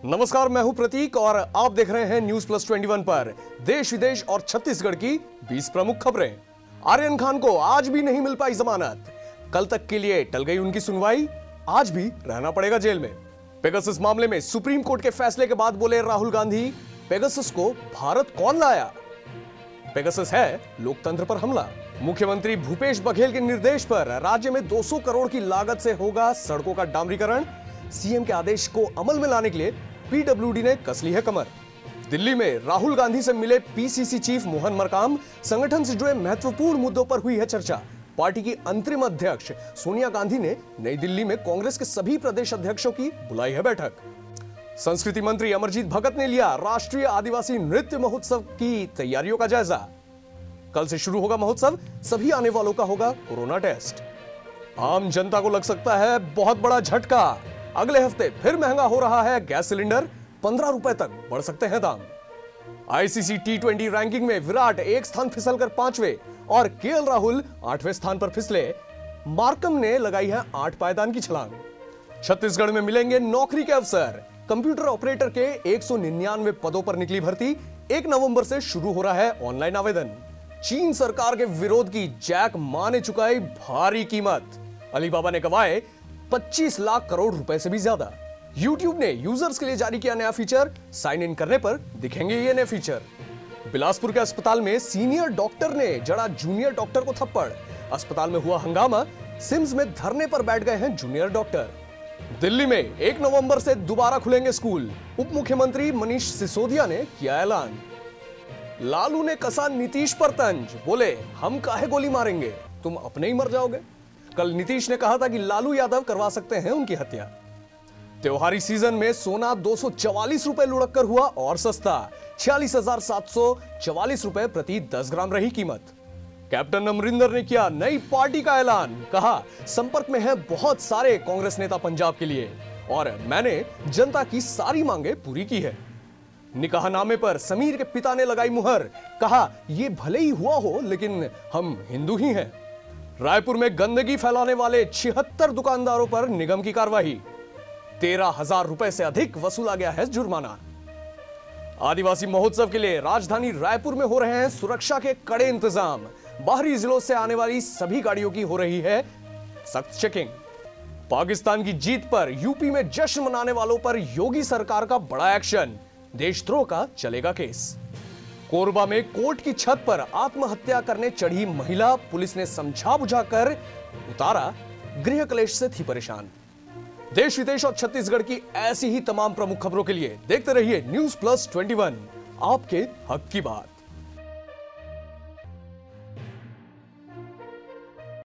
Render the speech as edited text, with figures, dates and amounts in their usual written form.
नमस्कार, मैं हूं प्रतीक और आप देख रहे हैं न्यूज प्लस 21 पर देश विदेश और छत्तीसगढ़ की 20 प्रमुख खबरें। आर्यन खान को आज भी नहीं मिल पाई जमानत। कल तक के लिए टल गई उनकी सुनवाई, आज भी रहना पड़ेगा जेल में। पेगासस मामले में सुप्रीम कोर्ट के फैसले के बाद बोले राहुल गांधी, पेगासस को भारत कौन लाया? पेगासस है लोकतंत्र पर हमला। मुख्यमंत्री भूपेश बघेल के निर्देश पर राज्य में 200 करोड़ की लागत से होगा सड़कों का डामरीकरण। सीएम के आदेश को अमल में लाने के लिए पीडब्ल्यूडी ने कस ली है कमर। दिल्ली में राहुल गांधी से मिले पीसीसी चीफ मोहन मरकाम। संगठन से जुड़े महत्वपूर्ण मुद्दों पर हुई है चर्चा। पार्टी की अंतरिम अध्यक्ष सोनिया गांधी ने नई दिल्ली में कांग्रेस के सभी प्रदेश अध्यक्षों की बुलाई है बैठक। संस्कृति मंत्री अमरजीत भगत ने लिया राष्ट्रीय आदिवासी नृत्य महोत्सव की तैयारियों का जायजा। कल से शुरू होगा महोत्सव, सभी आने वालों का होगा कोरोना टेस्ट। आम जनता को लग सकता है बहुत बड़ा झटका। अगले हफ्ते फिर महंगा हो रहा है गैस सिलेंडर, 15 रुपए तक बढ़ सकते हैं दाम। आईसीसी टी20 रैंकिंग में विराट एक स्थान फिसलकर 5वें और केएल राहुल 8वें स्थान पर फिसले। मार्कम ने लगाई है 8 पायदान की छलांग। छत्तीसगढ़ में मिलेंगे नौकरी के अवसर। कंप्यूटर ऑपरेटर के 199 पदों पर निकली भर्ती। 1 नवंबर से शुरू हो रहा है ऑनलाइन आवेदन। चीन सरकार के विरोध की जैक मा ने चुकाई भारी कीमत। अलीबाबा ने गवाए 25 लाख करोड़ रुपए से भी ज्यादा। YouTube ने यूजर्स के लिए जारी किया नया फीचर, साइन इन करने पर दिखेंगे ये नए फीचर। बिलासपुर के अस्पताल में सीनियर डॉक्टर ने जड़ा जूनियर डॉक्टर को थप्पड़। अस्पताल में हुआ हंगामा, सिम्स में धरने पर बैठ गए हैं जूनियर डॉक्टर। दिल्ली में 1 नवंबर से दोबारा खुलेंगे स्कूल। उप मुख्यमंत्री मनीष सिसोदिया ने किया ऐलान। लालू ने कसा नीतीश पर तंज, बोले हम काहे गोली मारेंगे, तुम अपने ही मर जाओगे। कल नीतीश ने कहा था कि लालू यादव करवा सकते हैं उनकी हत्या। त्योहारी सीजन में सोना 244 रुपए लुढ़क कर हुआ और सस्ता। 46,744 रुपए प्रति 10 ग्राम रही कीमत। कैप्टन अमरिंदर ने किया नई पार्टी का ऐलान। कहा संपर्क में है बहुत सारे कांग्रेस नेता पंजाब के लिए और मैंने जनता की सारी मांगे पूरी की है। निकाहनामे पर समीर के पिता ने लगाई मुहर। कहा यह भले ही हुआ हो लेकिन हम हिंदू ही हैं। रायपुर में गंदगी फैलाने वाले 76 दुकानदारों पर निगम की कार्रवाई। 13,000 रुपए से अधिक वसूला गया है जुर्माना। आदिवासी महोत्सव के लिए राजधानी रायपुर में हो रहे हैं सुरक्षा के कड़े इंतजाम। बाहरी जिलों से आने वाली सभी गाड़ियों की हो रही है सख्त चेकिंग। पाकिस्तान की जीत पर यूपी में जश्न मनाने वालों पर योगी सरकार का बड़ा एक्शन। देशद्रोह का चलेगा केस। कोरबा में कोर्ट की छत पर आत्महत्या करने चढ़ी महिला, पुलिस ने समझा बुझाकर उतारा, गृह क्लेश से थी परेशान। देश विदेश और छत्तीसगढ़ की ऐसी ही तमाम प्रमुख खबरों के लिए देखते रहिए न्यूज प्लस 21, आपके हक की बात।